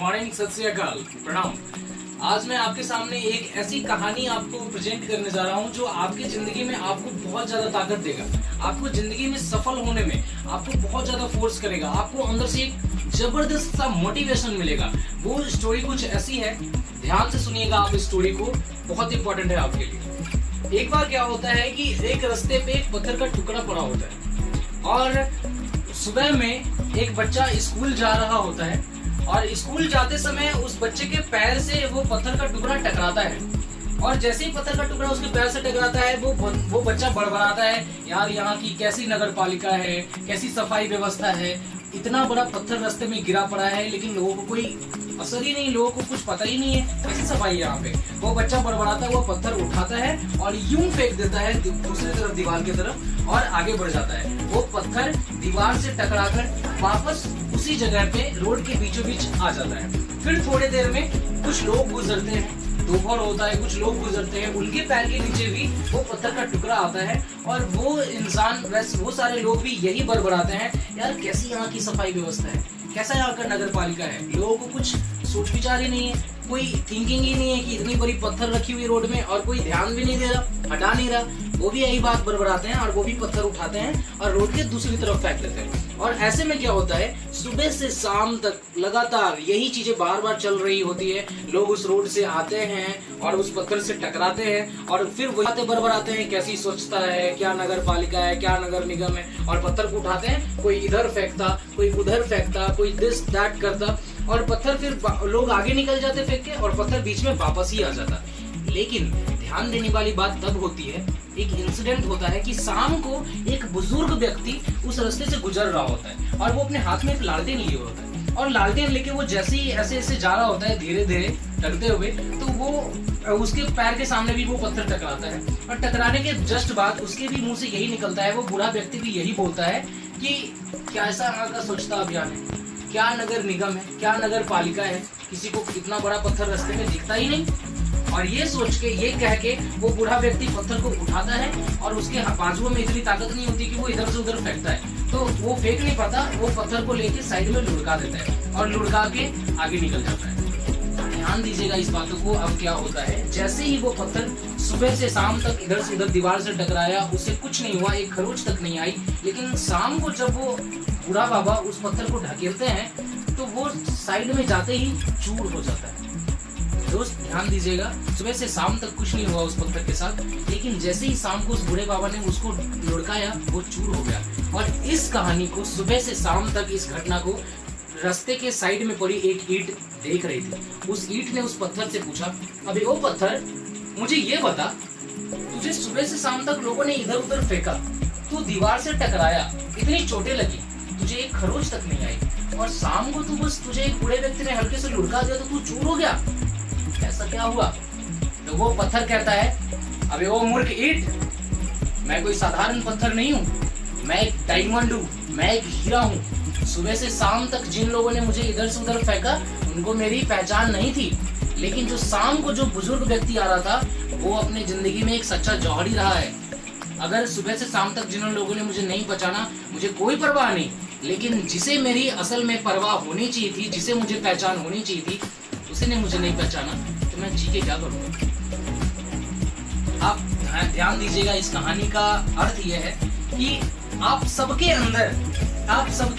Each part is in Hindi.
मॉर्निंग, सत श्री अकाल, प्रणाम। आज मैं आपके सामने एक ऐसी कहानी आपको प्रेजेंट करने जा रहा हूं जो आपकी जिंदगी में आपको बहुत ज्यादा ताकत देगा, आपको जिंदगी में सफल होने में आपको बहुत ज्यादा फोर्स करेगा, आपको अंदर से एक जबरदस्त सा मोटिवेशन मिलेगा। वो स्टोरी कुछ ऐसी है, ध्यान से सुनिएगा आप इस स्टोरी को, बहुत इंपॉर्टेंट है आपके लिए। एक बार क्या होता है कि एक रास्ते पे एक पत्थर का टुकड़ा पड़ा होता है और सुबह में एक बच्चा स्कूल जा रहा होता है और स्कूल जाते समय उस बच्चे के पैर से वो पत्थर का टुकड़ा टकराता है और जैसे ही पत्थर का टुकड़ा उसके पैर से टकराता है वो बच्चा बड़बड़ाता है, यार यहाँ की कैसी नगर पालिका है, कैसी सफाई व्यवस्था है, इतना बड़ा पत्थर रास्ते में गिरा पड़ा है लेकिन लोगों को कोई असर ही नहीं, लोगों को कुछ पता ही नहीं है कैसी सफाई है यहाँ पे। वो बच्चा बड़बड़ाता है, वो पत्थर उठाता है और यूं फेंक देता है दूसरी तरफ, दीवार की तरफ, और आगे बढ़ जाता है। वो पत्थर दीवार से टकराकर वापस उसी जगह पे रोड के बीचों बीच आ जाता है। फिर थोड़ी देर में कुछ लोग गुजरते हैं, दोपहर होता है, कुछ लोग गुजरते हैं, उनके पैर के नीचे भी वो पत्थर का टुकड़ा आता है और वो इंसान, वो सारे लोग भी यही बड़बड़ाते हैं, यार कैसी यहाँ की सफाई व्यवस्था है, कैसा यहाँ का नगर पालिका है। लोगों को कुछ सोच विचार ही नहीं है, कोई थिंकिंग ही नहीं है कि इतनी बड़ी पत्थर रखी हुई रोड में और कोई ध्यान भी नहीं दे रहा, हटा नहीं रहा। वो भी यही बात बड़बड़ाते हैं और वो भी पत्थर उठाते हैं और रोड के दूसरी तरफ फेंक देते हैं। और ऐसे में क्या होता है, सुबह से शाम तक लगातार यही चीजें बार बार चल रही होती है। लोग उस रोड से आते हैं और उस पत्थर से टकराते हैं और फिर वो बातें बड़बड़ाते हैं, कैसी स्वच्छता है, क्या नगर पालिका है, क्या नगर निगम है, और पत्थर को उठाते हैं, कोई इधर फेंकता, कोई उधर फेंकता, कोई दिस दैट करता और पत्थर फिर लोग आगे निकल जाते फेंक के और पत्थर बीच में वापस ही आ जाता। लेकिन ध्यान देने वाली बात तब होती है, एक इंसिडेंट होता है कि शाम को एक बुजुर्ग व्यक्ति उस रास्ते से गुजर रहा होता है और वो अपने हाथ में एक लालटेन लिए होता है और लालटेन लेके वो जैसे ही ऐसे ऐसे जा रहा होता है धीरे धीरे टकते हुए, तो वो उसके पैर के सामने भी वो पत्थर टकराता है और टकराने के जस्ट बाद उसके भी मुंह से यही निकलता है, वो बूढ़ा व्यक्ति भी यही बोलता है कि क्या ऐसा यहाँ का स्वच्छता अभियान है, क्या नगर निगम है, क्या नगर पालिका है, किसी को इतना बड़ा पत्थर रास्ते में दिखता ही नहीं। और ये सोच के, ये कह के वो बूढ़ा व्यक्ति पत्थर को उठाता है और उसके बाजुओं में इतनी ताकत नहीं होती कि वो इधर से उधर फेंकता है, तो वो फेंक नहीं पाता, वो पत्थर को लेके साइड में लुढ़का देता है और लुढ़का के आगे निकल जाता है। ध्यान दीजिएगा इस बातों को। अब क्या होता है, जैसे ही वो पत्थर सुबह से शाम तक इधर से उधर दीवार से टकराया, उससे कुछ नहीं हुआ, एक खरोच तक नहीं आई, लेकिन शाम को जब वो बूढ़ा बाबा उस पत्थर को ढकेलते हैं तो वो साइड में जाते ही चूर हो जाता है। दोस्त ध्यान दीजिएगा, सुबह से शाम तक कुछ नहीं हुआ उस पत्थर के साथ, लेकिन जैसे ही शाम को उस बूढ़े बाबा ने उसको लुढ़काया वो चूर हो गया। और इस कहानी को, सुबह से शाम तक इस घटना को रास्ते के साइड में पड़ी एक ईंट देख रही थी। उस ईंट ने उस पत्थर से पूछा, अबे ओ पत्थर, मुझे ये बता, तुझे सुबह से शाम तक लोगों ने इधर उधर फेंका, तू दीवार से टकराया, इतनी चोटें लगी, तुझे एक खरोच तक नहीं आई, और शाम को तू बस, तुझे एक बूढ़े व्यक्ति ने हल्के से लुढ़का दिया तो तू चूर हो गया, ऐसा क्या हुआ? तो वो पत्थर कहता है, अबे ओ मूर्ख ईंट, मैं कोई साधारण पत्थर नहीं हूँ, मैं एक डायमंड हूँ, मैं एक हीरा हूँ। सुबह से शाम तक जिन लोगों ने मुझे इधर से उधर फेंका उनको मेरी पहचान नहीं थी, लेकिन जो शाम को जो बुजुर्ग व्यक्ति आ रहा था वो अपनी जिंदगी में एक सच्चा जौहरी रहा है। अगर सुबह से शाम तक जिन लोगों ने मुझे नहीं पहचाना, मुझे कोई परवाह नहीं, लेकिन जिसे मेरी असल में परवाह होनी चाहिए थी, जिसे मुझे पहचान होनी चाहिए थी, उसी ने मुझे नहीं पहचाना, तो मैं जी के क्या करूँगा। आप ध्यान दीजिएगा, इस कहानी का अर्थ यह है कि आप सबके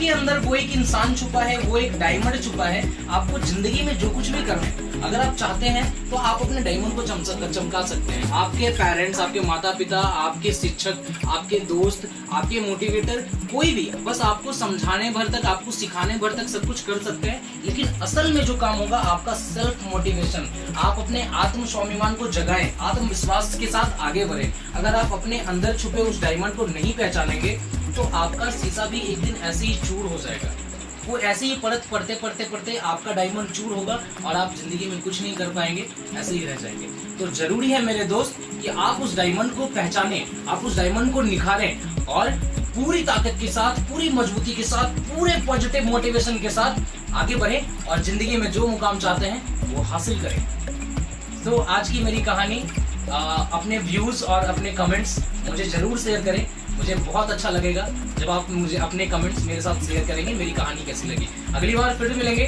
अंदर वो एक इंसान छुपा है, वो एक डायमंड छुपा है। आपको जिंदगी में जो कुछ भी करना है, अगर आप चाहते हैं तो आप अपने डायमंड को चमका सकते हैं। आपके पेरेंट्स, आपके माता पिता, आपके शिक्षक, आपके दोस्त, आपके मोटिवेटर, कोई भी बस आपको समझाने भर तक, आपको सिखाने भर तक सब कुछ कर सकते हैं, लेकिन असल में जो काम होगा आपका सेल्फ मोटिवेशन। आप अपने आत्म स्वाभिमान को जगाएं, आत्मविश्वास के साथ आगे बढ़ें। अगर आप अपने अंदर छुपे उस डायमंड को नहीं पहचानेंगे तो आपका शीशा भी एक दिन ऐसे ही चूर हो जाएगा। वो ऐसे ही परत पढ़ते पढ़ते पढ़ते आपका डायमंड चूर होगा और आप जिंदगी में कुछ नहीं कर पाएंगे, ऐसे ही रह जाएंगे। तो जरूरी है मेरे दोस्त कि आप उस डायमंड को पहचानें, आप उस डायमंड को निखारें और पूरी ताकत के साथ, पूरी मजबूती के साथ, पूरे पॉजिटिव मोटिवेशन के साथ आगे बढ़ें और जिंदगी में जो मुकाम चाहते हैं वो हासिल करें। तो आज की मेरी कहानी, अपने व्यूज और अपने कमेंट्स मुझे जरूर शेयर करें। मुझे बहुत अच्छा लगेगा जब आप मुझे अपने कमेंट्स मेरे साथ शेयर करेंगे, मेरी कहानी कैसी लगी। अगली बार फिर मिलेंगे